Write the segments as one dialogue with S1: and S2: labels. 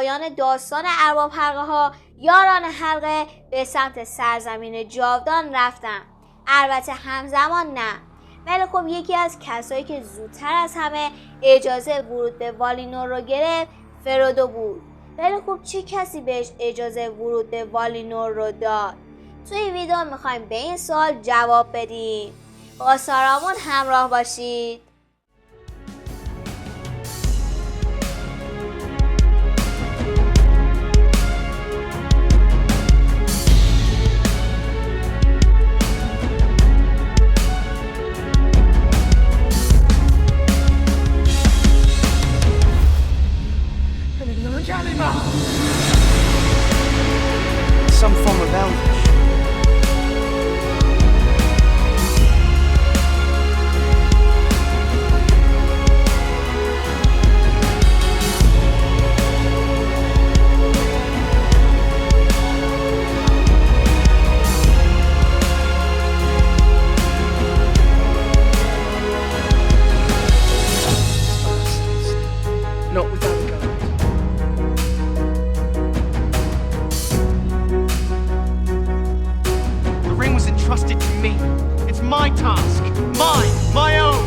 S1: پایان داستان ارباب حلقه ها یاران حلقه به سمت سرزمین جاودان رفتن. البته همزمان نه، ولی خب یکی از کسایی که زودتر از همه اجازه ورود به والینور رو گرفت فرودو بود. ولی خب چه کسی بهش اجازه ورود به والینور رو داد؟ توی این ویدیو میخوایم به این سوال جواب بدیم. با سارامون همراه باشید.
S2: Some form of elvish. Not without a guide. The ring was entrusted to me. It's my task. Mine. My own.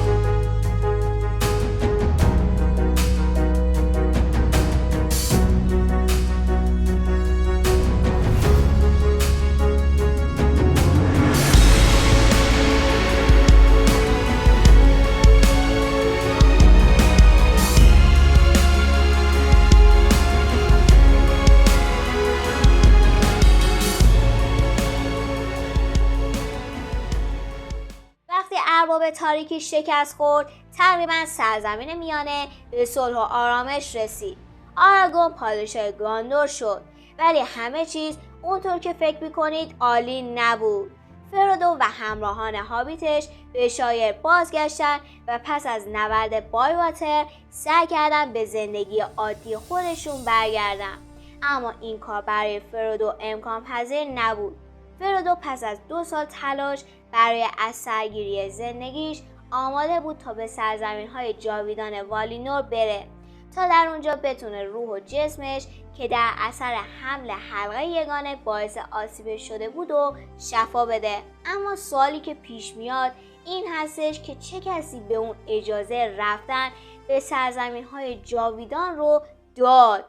S1: ارباب تاریکی شکست خورد، تقریبا سرزمین میانه به صلح و آرامش رسید. آراگون پادشاه گاندور شد، ولی همه چیز اونطور که فکر میکنید عالی نبود. فرودو و همراهان هابیتش به شایر بازگشتن و پس از نبرد بایواتر سعی کردن به زندگی عادی خودشون برگردن. اما این کار برای فرودو امکان پذیر نبود. فرودو پس از 2 سال تلاش برای از سرگیری زندگیش آماده بود تا به سرزمین‌های جاویدان والینور بره تا در اونجا بتونه روح و جسمش که در اثر حمل حلقه یگانه باعث آسیب شده بود و شفا بده. اما سوالی که پیش میاد این هستش که چه کسی به اون اجازه رفتن به سرزمین‌های جاویدان رو داد؟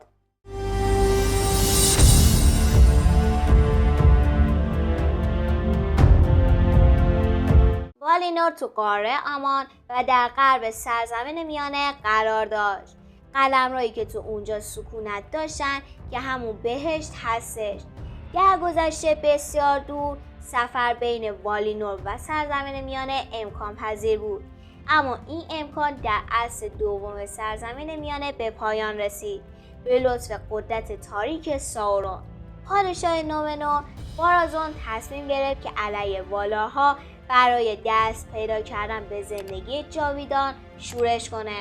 S1: والینور تو قاره آمان و در غرب سرزمین میانه قرار داشت. قلمرویی که تو اونجا سکونت داشتن که همون بهشت هستش. در گذشته بسیار دور سفر بین والینور و سرزمین میانه امکان پذیر بود، اما این امکان در عصر دوم سرزمین میانه به پایان رسید به لطف قدرت تاریک ساورون. پادشاه نومنور فارازون تصمیم گرفت که علیه والاها برای دست پیدا کردن به زندگی جاویدان شورش کنه.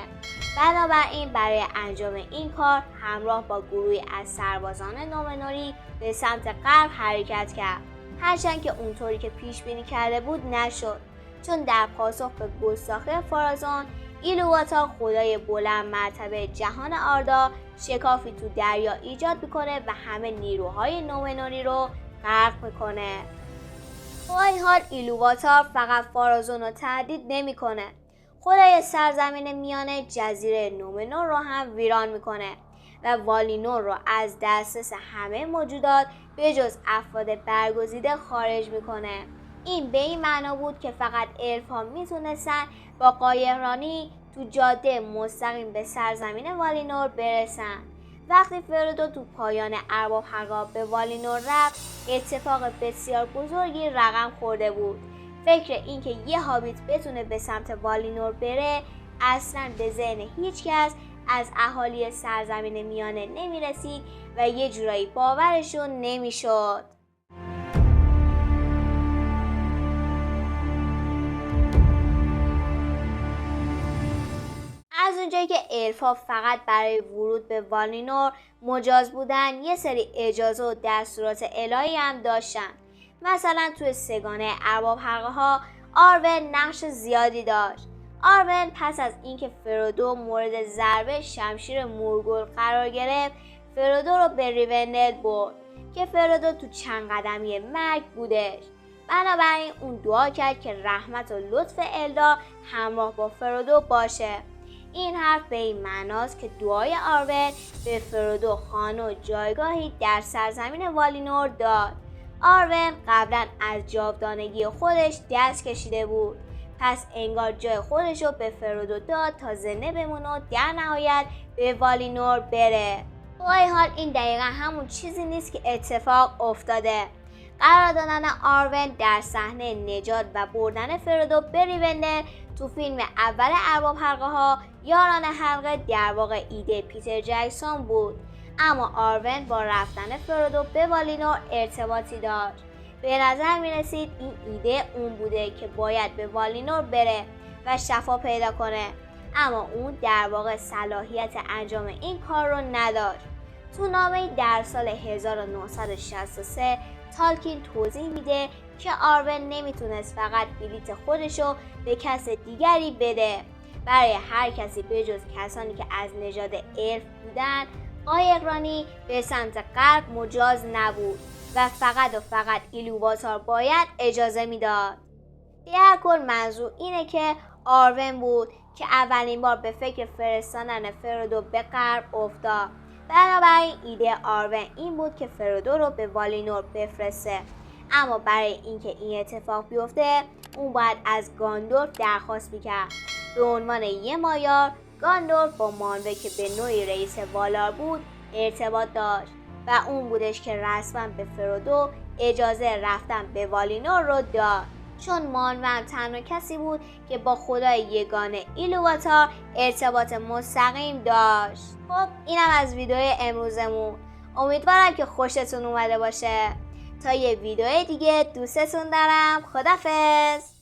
S1: بنابراین برای انجام این کار همراه با گروهی از سربازان نومنوری به سمت غرب حرکت کرد، هرچند که اونطوری که پیش بینی کرده بود نشد، چون در پاسخ به گستاخی فارازون ایلوواتا خدای بلند مرتبه جهان آردا شکافی تو دریا ایجاد میکنه و همه نیروهای نومنوری رو غرق میکنه. با این حال ایلوواتا فقط فارازون رو تهدید نمیکنه. خدای سرزمین میانه جزیره نومنور رو هم ویران میکنه و والینور رو از دسترس همه موجودات به جز افراد برگزیده خارج میکنه. این به این معنا بود که فقط الف‌ها میتونستن با قایقرانی تو جاده مستقیم به سرزمین والینور برسن. وقتی فرودو تو پایان ارباب حلقه به والینور رفت، اتفاق بسیار بزرگی رقم خورده بود. فکر اینکه یه هابیت بتونه به سمت والینور بره اصلاً به ذهن هیچ کس از اهالی سرزمین میانه نمیرسید و یه جورایی باورشون نمیشد. از اونجایی که الفا فقط برای ورود به والینور مجاز بودن، یه سری اجازه و دستورات الهی هم داشتن. مثلا توی سگانه ارباب حلقه ها آرون نقش زیادی داشت. آرون پس از اینکه فرودو مورد ضربه شمشیر مورگول قرار گرفت، فرودو رو به ریوندل برد که فرودو تو چند قدمی مرگ بودش. بنابراین اون دعا کرد که رحمت و لطف الدار همراه با فرودو باشه. این حرف به این معناست که دعای آرون به فرودو خانه و جایگاهی در سرزمین والینور داد. آرون قبلا از جاودانگی خودش دست کشیده بود، پس انگار جای خودش رو به فرودو داد تا زنده بمونه و در نهایت به والینور بره. با این حال این دقیقا همون چیزی نیست که اتفاق افتاده. قرار دادن آرون در صحنه نجات و بردن فرودو به ریوندل تو فیلم اول ارباب حلقه ها یاران حلقه در واقع ایده پیتر جکسون بود، اما آرون با رفتن فرودو به والینور ارتباطی داشت. به نظر می رسید این ایده اون بوده که باید به والینور بره و شفا پیدا کنه، اما اون در واقع صلاحیت انجام این کار رو نداشت. تو نامه‌ای در سال 1963 تالکین توضیح میده که آرون نمیتونست فقط بلیت خودشو به کس دیگری بده. برای هر کسی به جز کسانی که از نژاد الف بودن، قایقرانی به سمت غرب مجاز نبود و فقط ایلوواتار باید اجازه میداد. در کل منظور اینه که آرون بود که اولین بار به فکر فرستادن فرودو به غرب افتاد. بنابراین ایده آرون این بود که فرودو رو به والینور بفرسته، اما برای اینکه این اتفاق بیفته اون باید از گاندورف درخواست میکرد. به عنوان یه مایار، گاندورف با مانوه که به نوعی رئیس والار بود ارتباط داشت و اون بودش که رسما به فرودو اجازه رفتن به والینور رو داد، چون مانوه تنها کسی بود که با خدای یگانه ایلوواتار ارتباط مستقیم داشت. خب اینم از ویدیو امروزمون. امیدوارم که خوشتون اومده باشه. تا یه ویدیو دیگه دوستتون دارم. خدافظ.